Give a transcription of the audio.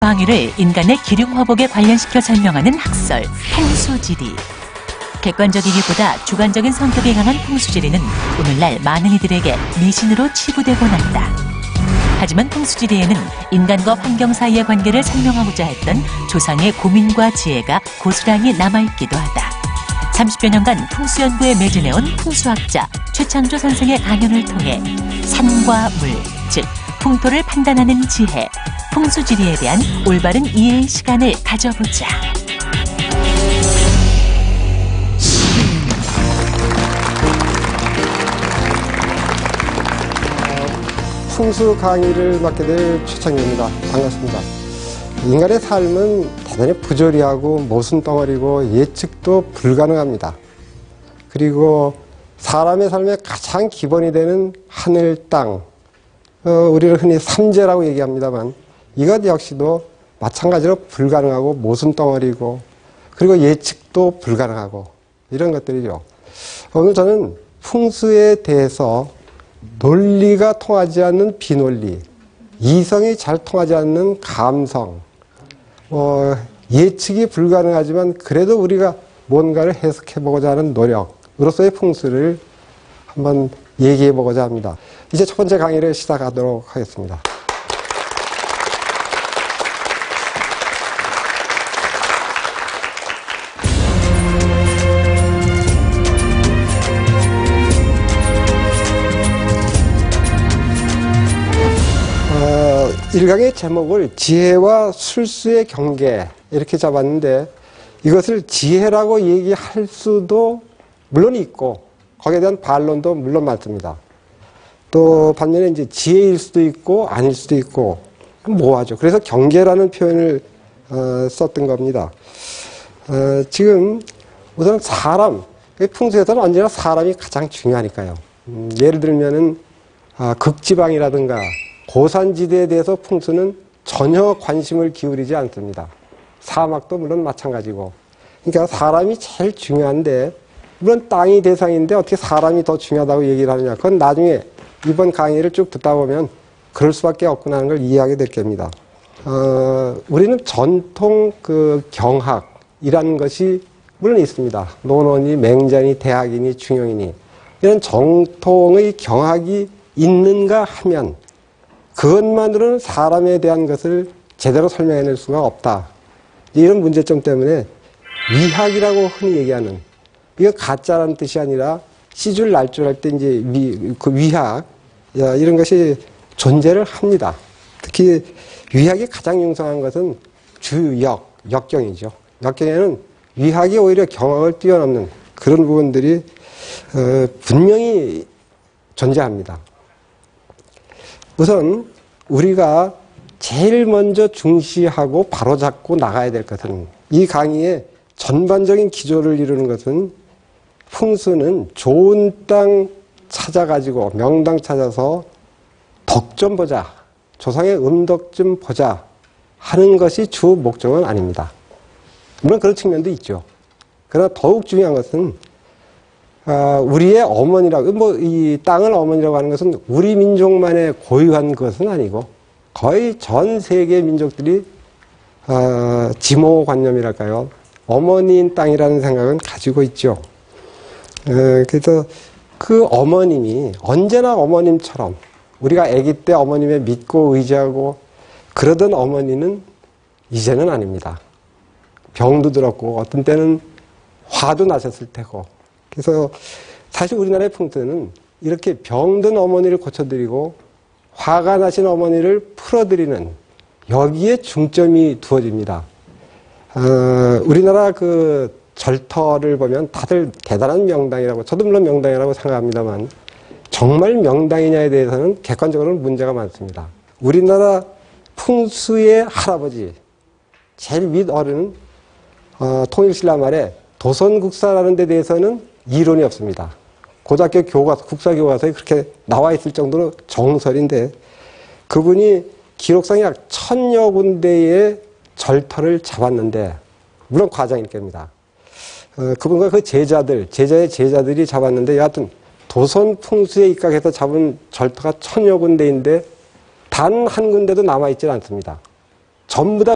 방위를 인간의 기륭화복에 관련시켜 설명하는 학설, 풍수지리. 객관적이기보다 주관적인 성격이 강한 풍수지리는 오늘날 많은 이들에게 미신으로 치부되곤 한다. 하지만 풍수지리에는 인간과 환경 사이의 관계를 설명하고자 했던 조상의 고민과 지혜가 고스란히 남아있기도 하다. 30여 년간 풍수 연구에 매진해온 풍수학자 최창조 선생의 강연을 통해 산과 물, 즉 풍토를 판단하는 지혜, 풍수지리에 대한 올바른 이해의 시간을 가져보자. 풍수 강의를 맡게 될 최창조입니다. 반갑습니다. 인간의 삶은 대단히 부조리하고 모순덩어리고 예측도 불가능합니다. 그리고 사람의 삶의 가장 기본이 되는 하늘, 땅, 우리를 흔히 삼재라고 얘기합니다만 이것 역시도 마찬가지로 불가능하고 모순덩어리고 그리고 예측도 불가능하고 이런 것들이죠. 오늘 저는 풍수에 대해서 논리가 통하지 않는 비논리, 이성이 잘 통하지 않는 감성, 예측이 불가능하지만 그래도 우리가 뭔가를 해석해보고자 하는 노력으로서의 풍수를 한번 얘기해보고자 합니다. 이제 첫 번째 강의를 시작하도록 하겠습니다. 일강의 제목을 지혜와 술수의 경계 이렇게 잡았는데 이것을 지혜라고 얘기할 수도 물론 있고 거기에 대한 반론도 물론 많습니다. 또 반면에 이제 지혜일 수도 있고 아닐 수도 있고 모호하죠. 그래서 경계라는 표현을 썼던 겁니다. 지금 우선 사람, 풍수에서는 언제나 사람이 가장 중요하니까요. 예를 들면은 극지방이라든가 고산지대에 대해서 풍수는 전혀 관심을 기울이지 않습니다. 사막도 물론 마찬가지고. 그러니까 사람이 제일 중요한데 물론 땅이 대상인데 어떻게 사람이 더 중요하다고 얘기를 하느냐. 그건 나중에 이번 강의를 쭉 듣다 보면 그럴 수밖에 없구나 하는 걸 이해하게 될 겁니다. 우리는 전통 경학이라는 것이 물론 있습니다. 논어니 맹자니 대학이니 중용이니 이런 정통의 경학이 있는가 하면 그것만으로는 사람에 대한 것을 제대로 설명해낼 수가 없다. 이런 문제점 때문에 위학이라고 흔히 얘기하는 이거 가짜라는 뜻이 아니라 시줄 날줄 할 때 이제 위학 이런 것이 존재를 합니다. 특히 위학이 가장 융성한 것은 역경이죠. 역경에는 위학이 오히려 경학을 뛰어넘는 그런 부분들이 분명히 존재합니다. 우선 우리가 제일 먼저 중시하고 바로잡고 나가야 될 것은 이 강의의 전반적인 기조를 이루는 것은 풍수는 좋은 땅 찾아가지고 명당 찾아서 덕 좀 보자, 조상의 음덕 좀 보자 하는 것이 주 목적은 아닙니다. 물론 그런 측면도 있죠. 그러나 더욱 중요한 것은 우리의 어머니라고, 이 땅을 어머니라고 하는 것은 우리 민족만의 고유한 것은 아니고 거의 전 세계 민족들이 지모관념이랄까요. 어머니인 땅이라는 생각은 가지고 있죠. 그래서 그 어머님이 언제나 어머님처럼 우리가 아기 때 어머님의 믿고 의지하고 그러던 어머니는 이제는 아닙니다. 병도 들었고 어떤 때는 화도 나셨을 테고 그래서 사실 우리나라의 풍수는 이렇게 병든 어머니를 고쳐드리고 화가 나신 어머니를 풀어드리는 여기에 중점이 두어집니다. 우리나라 절터를 보면 다들 대단한 명당이라고 저도 물론 명당이라고 생각합니다만 정말 명당이냐에 대해서는 객관적으로는 문제가 많습니다. 우리나라 풍수의 할아버지 제일 윗어른은 통일신라 말에 도선국사라는 데 대해서는 이론이 없습니다. 고등학교 교과서, 국사교과서에 그렇게 나와 있을 정도로 정설인데 그분이 기록상에 약 1000여 군데의 절터를 잡았는데 물론 과장일 겁니다. 그분과 그 제자의 제자들이 잡았는데 여하튼 도선 풍수에 입각해서 잡은 절터가 1000여 군데인데 단 한 군데도 남아있지 않습니다. 전부 다